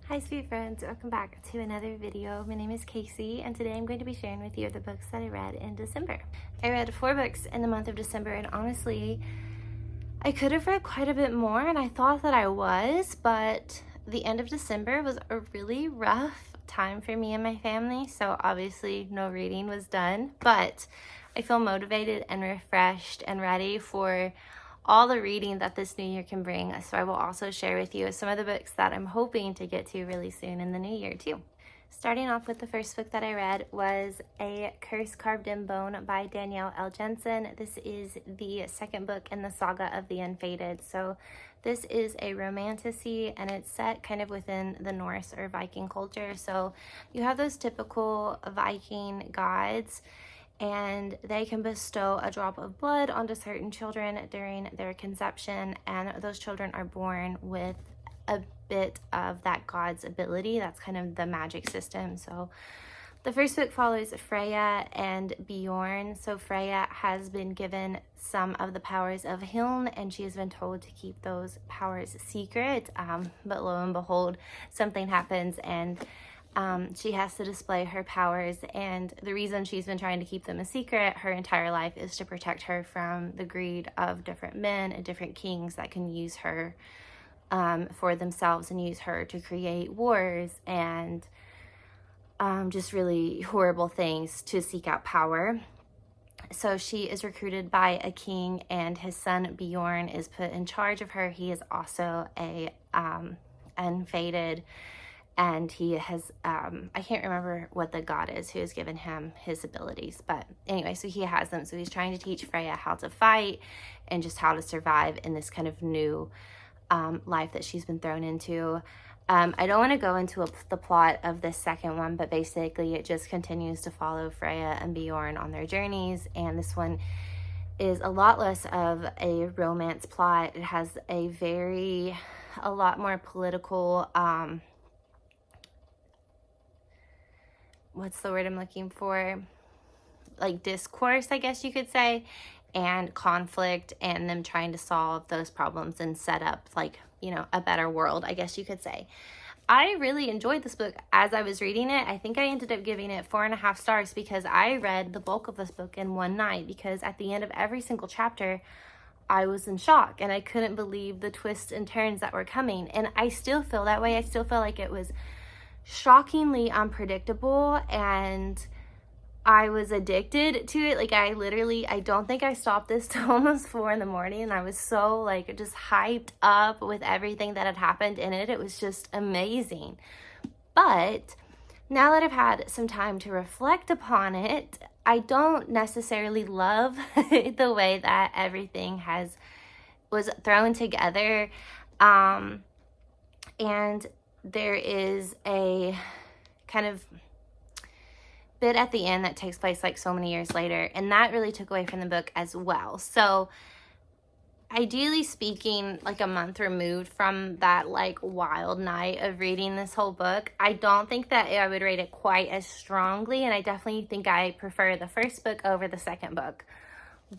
Hi sweet friends, welcome back to another video. My name is Casey and today I'm going to be sharing with you the books that I read in December. I read 4 books in the month of December and honestly, I could have read quite a bit more and I thought that I was, but the end of December was a really rough time for me and my family, so obviously no reading was done, but I feel motivated and refreshed and ready for all the reading that this new year can bring. So I will also share with you some of the books that I'm hoping to get to really soon in the new year too. Starting off with the first book that I read was A Curse Carved in Bone by Danielle Jensen. This is the second book in the saga of the Unfated. So this is a romantasy and it's set kind of within the Norse or Viking culture. So you have those typical Viking gods and they can bestow a drop of blood onto certain children during their conception, and those children are born with a bit of that god's ability. That's kind of the magic system. So the first book follows Freya and Bjorn. So Freya has been given some of the powers of Hiln and she has been told to keep those powers secret, but lo and behold, something happens and she has to display her powers, and the reason she's been trying to keep them a secret her entire life is to protect her from the greed of different men and different kings that can use her for themselves and use her to create wars and just really horrible things to seek out power. So she is recruited by a king and his son Bjorn is put in charge of her. He is also a unfated, and he has I can't remember what the god is who has given him his abilities, but anyway, so he has them. So he's trying to teach Freya how to fight and just how to survive in this kind of new life that she's been thrown into. I don't want to go into the plot of this second one, but basically it just continues to follow Freya and Bjorn on their journeys, and this one is a lot less of a romance plot. It has a lot more political what's the word I'm looking for? Like discourse, I guess you could say, and conflict, and them trying to solve those problems and set up, like, you know, a better world, I guess you could say. I really enjoyed this book as I was reading it. I think I ended up giving it 4.5 stars because I read the bulk of this book in one night, because at the end of every single chapter, I was in shock and I couldn't believe the twists and turns that were coming. And I still feel that way. I still feel like it was shockingly unpredictable and I was addicted to it. Like I don't think I stopped this till almost 4 in the morning, and I was so like just hyped up with everything that had happened in it. It was just amazing. But now that I've had some time to reflect upon it, I don't necessarily love the way that everything was thrown together. And there is a kind of bit at the end that takes place like so many years later, and that really took away from the book as well. So ideally speaking, like a month removed from that like wild night of reading this whole book, I don't think that I would rate it quite as strongly, and I definitely think I prefer the first book over the second book,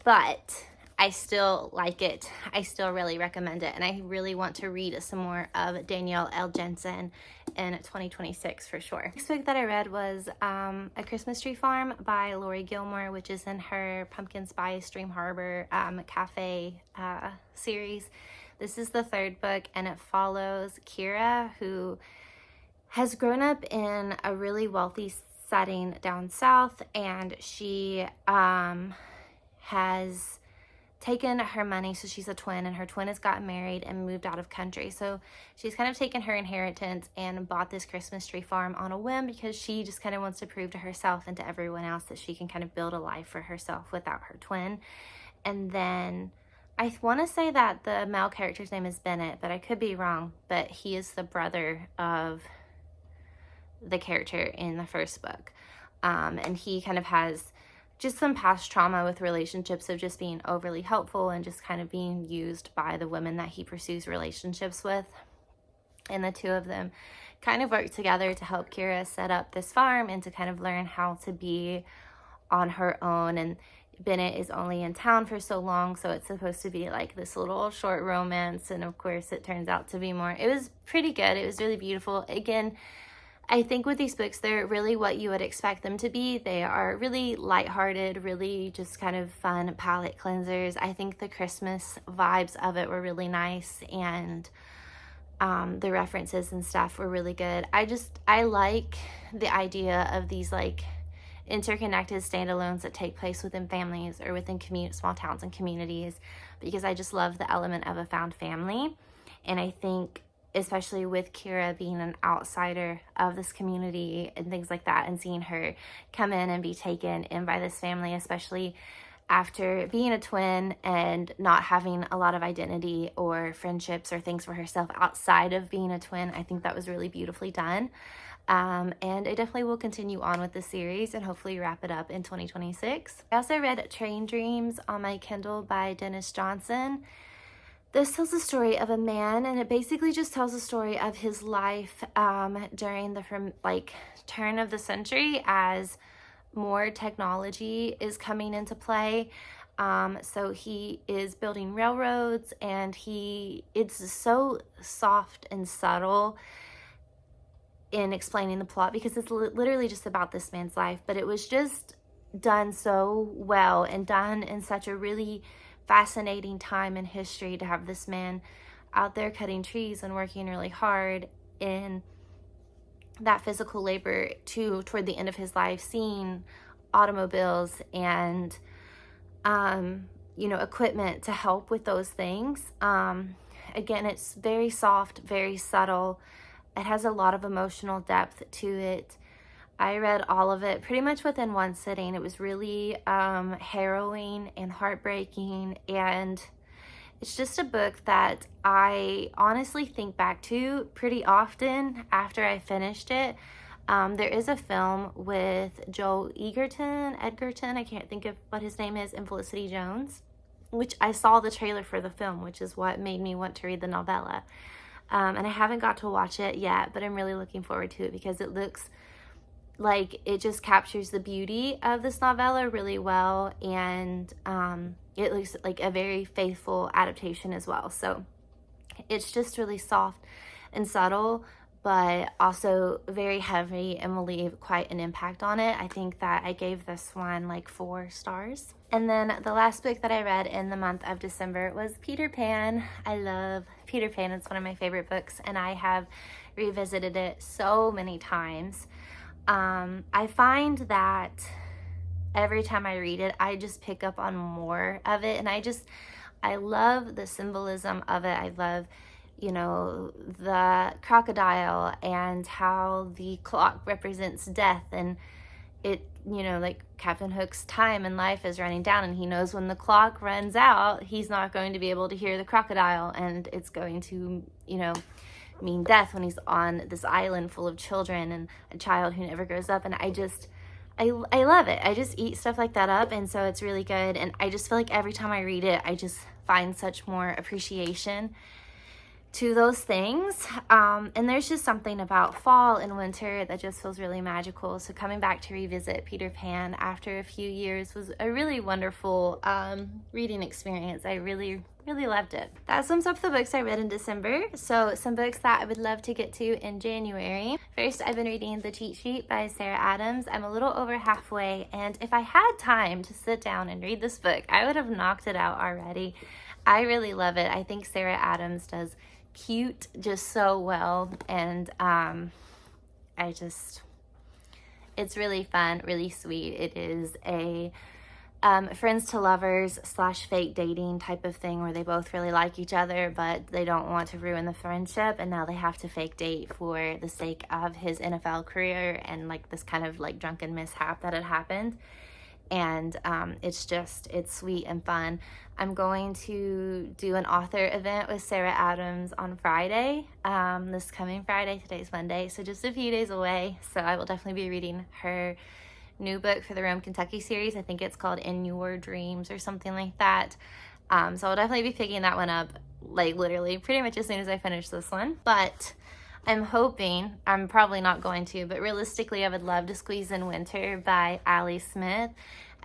but I still like it. I still really recommend it, and I really want to read some more of Danielle Jensen in 2026 for sure. Next book that I read was A Christmas Tree Farm by Laurie Gilmore, which is in her Pumpkin Spice Dream Harbor Cafe series. This is the third book, and it follows Kira, who has grown up in a really wealthy setting down south, and she has taken her money. So she's a twin, and her twin has gotten married and moved out of country. So she's kind of taken her inheritance and bought this Christmas tree farm on a whim, because she just kind of wants to prove to herself and to everyone else that she can kind of build a life for herself without her twin. And then I want to say that the male character's name is Bennett, but I could be wrong, but he is the brother of the character in the first book. And he kind of has just some past trauma with relationships of just being overly helpful and just kind of being used by the women that he pursues relationships with. And the two of them kind of work together to help Kira set up this farm and to kind of learn how to be on her own. And Bennett is only in town for so long, so it's supposed to be like this little short romance, and of course it turns out to be more. It was pretty good. It was really beautiful. Again, I think with these books, they're really what you would expect them to be. They are really lighthearted, really just kind of fun palate cleansers. I think the Christmas vibes of it were really nice, and the references and stuff were really good. I like the idea of these like interconnected standalones that take place within families or within small towns and communities, because I just love the element of a found family. And I think especially with Kira being an outsider of this community and things like that, and seeing her come in and be taken in by this family, especially after being a twin and not having a lot of identity or friendships or things for herself outside of being a twin. I think that was really beautifully done. And I definitely will continue on with the series and hopefully wrap it up in 2026. I also read Train Dreams on my Kindle by Denis Johnson. This tells the story of a man, and it basically just tells the story of his life during the turn of the century as more technology is coming into play. So he is building railroads, and it's so soft and subtle in explaining the plot, because it's literally just about this man's life, but it was just done so well and done in such a really fascinating time in history, to have this man out there cutting trees and working really hard in that physical labor toward the end of his life, seeing automobiles and equipment to help with those things. Again, it's very soft, very subtle. It has a lot of emotional depth to it. I read all of it pretty much within one sitting. It was really harrowing and heartbreaking, and it's just a book that I honestly think back to pretty often after I finished it. There is a film with Joel Edgerton, I can't think of what his name is, and Felicity Jones, which I saw the trailer for the film, which is what made me want to read the novella. And I haven't got to watch it yet, but I'm really looking forward to it, because it looks like it just captures the beauty of this novella really well, and it looks like a very faithful adaptation as well. So it's just really soft and subtle, but also very heavy, and will leave quite an impact on it. I think that I gave this one like 4 stars. And then the last book that I read in the month of December was Peter Pan. I love Peter Pan. It's one of my favorite books, and I have revisited it so many times. I find that every time I read it, I just pick up on more of it, and I love the symbolism of it. I love, the crocodile, and how the clock represents death, and it, like Captain Hook's time in life is running down, and he knows when the clock runs out, he's not going to be able to hear the crocodile, and it's going to, mean death when he's on this island full of children and a child who never grows up. And I love it. I just eat stuff like that up, and so it's really good. And I just feel like every time I read it, I just find such more appreciation to those things. And there's just something about fall and winter that just feels really magical. So coming back to revisit Peter Pan after a few years was a really wonderful reading experience. I really loved it. That sums up the books I read in December. So some books that I would love to get to in January. First, I've been reading The Cheat Sheet by Sarah Adams. I'm a little over halfway, and if I had time to sit down and read this book, I would have knocked it out already. I really love it. I think Sarah Adams does cute just so well, and it's really fun, really sweet. It is a friends to lovers / fake dating type of thing, where they both really like each other, but they don't want to ruin the friendship, and now they have to fake date for the sake of his NFL career and like this kind of like drunken mishap that had happened. And it's sweet and fun. I'm going to do an author event with Sarah Adams on Friday, this coming Friday. Today's Monday, so just a few days away. So I will definitely be reading her new book for the Rome, Kentucky series. I think it's called In Your Dreams or something like that. So I'll definitely be picking that one up, like literally pretty much as soon as I finish this one. But I'm hoping, I'm probably not going to, but realistically I would love to squeeze in Winter by Ali Smith.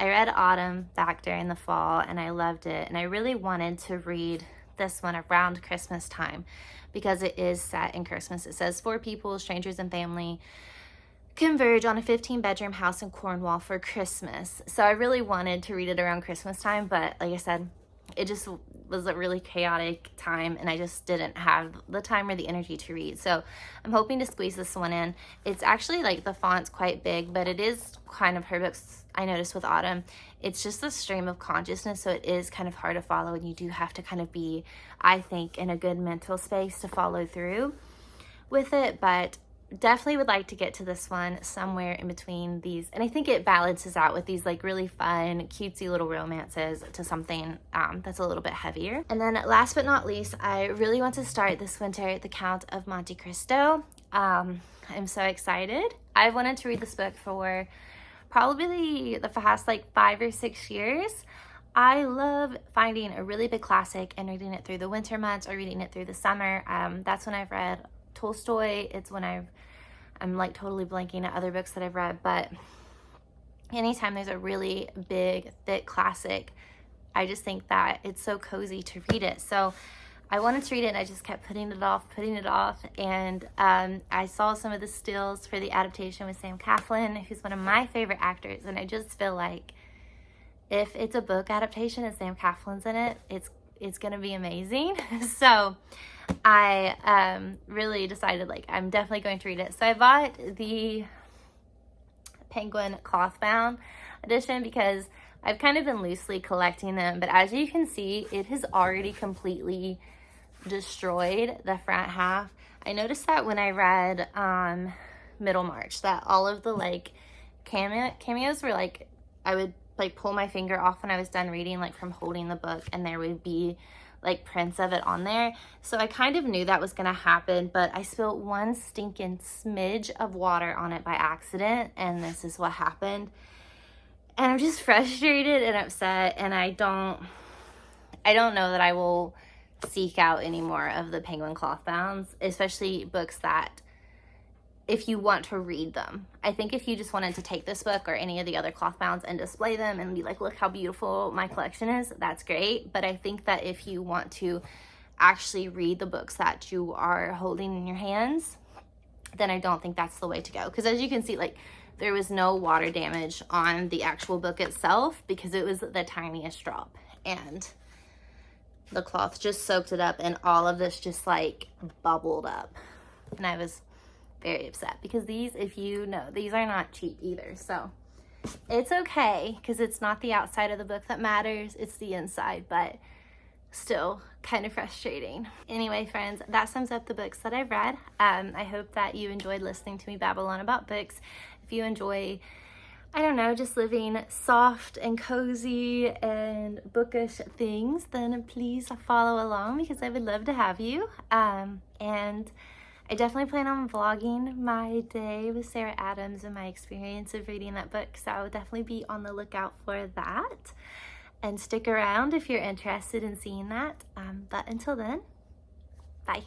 I read Autumn back during the fall and I loved it, and I really wanted to read this one around Christmas time because it is set in Christmas. It says 4 people, strangers and family, converge on a 15-bedroom house in Cornwall for Christmas. So I really wanted to read it around Christmas time, but like I said, it just was a really chaotic time and I just didn't have the time or the energy to read. So I'm hoping to squeeze this one in. It's actually like the font's quite big, but it is kind of her books I noticed with Autumn. It's just a stream of consciousness, so it is kind of hard to follow, and you do have to kind of be, I think, in a good mental space to follow through with it. But definitely would like to get to this one somewhere in between these, and I think it balances out with these like really fun cutesy little romances to something that's a little bit heavier. And then last but not least, I really want to start this winter The Count of Monte Cristo. I'm so excited. I've wanted to read this book for probably the past like 5 or 6 years. I love finding a really big classic and reading it through the winter months or reading it through the summer. That's when I've read Tolstoy. It's when I'm like totally blanking at other books that I've read, but anytime there's a really big, thick classic, I just think that it's so cozy to read it. So I wanted to read it and I just kept putting it off, and I saw some of the stills for the adaptation with Sam Claflin, who's one of my favorite actors, and I just feel like if it's a book adaptation and Sam Claflin's in it, it's gonna be amazing. So I really decided like I'm definitely going to read it. So I bought the Penguin cloth-bound edition because I've kind of been loosely collecting them, but as you can see, it has already completely destroyed the front half. I noticed that when I read Middlemarch, that all of the like cameos were like, I would like pull my finger off when I was done reading, like from holding the book, and there would be like prints of it on there. So I kind of knew that was gonna happen, but I spilled one stinking smidge of water on it by accident, and this is what happened. And I'm just frustrated and upset, and I don't know that I will seek out any more of the Penguin cloth bounds, especially books that if you want to read them. I think if you just wanted to take this book or any of the other cloth bounds and display them and be like, look how beautiful my collection is, that's great. But I think that if you want to actually read the books that you are holding in your hands, then I don't think that's the way to go. Because as you can see, like there was no water damage on the actual book itself because it was the tiniest drop, and the cloth just soaked it up, and all of this just like bubbled up, and I was very upset because these, if you know, these are not cheap either. So it's okay because it's not the outside of the book that matters, it's the inside, but still kind of frustrating. Anyway, friends, that sums up the books that I've read. I hope that you enjoyed listening to me babble on about books. If you enjoy, I don't know, just living soft and cozy and bookish things, then please follow along because I would love to have you. And I definitely plan on vlogging my day with Sarah Adams and my experience of reading that book, so I will definitely be on the lookout for that. And stick around if you're interested in seeing that. But until then, bye.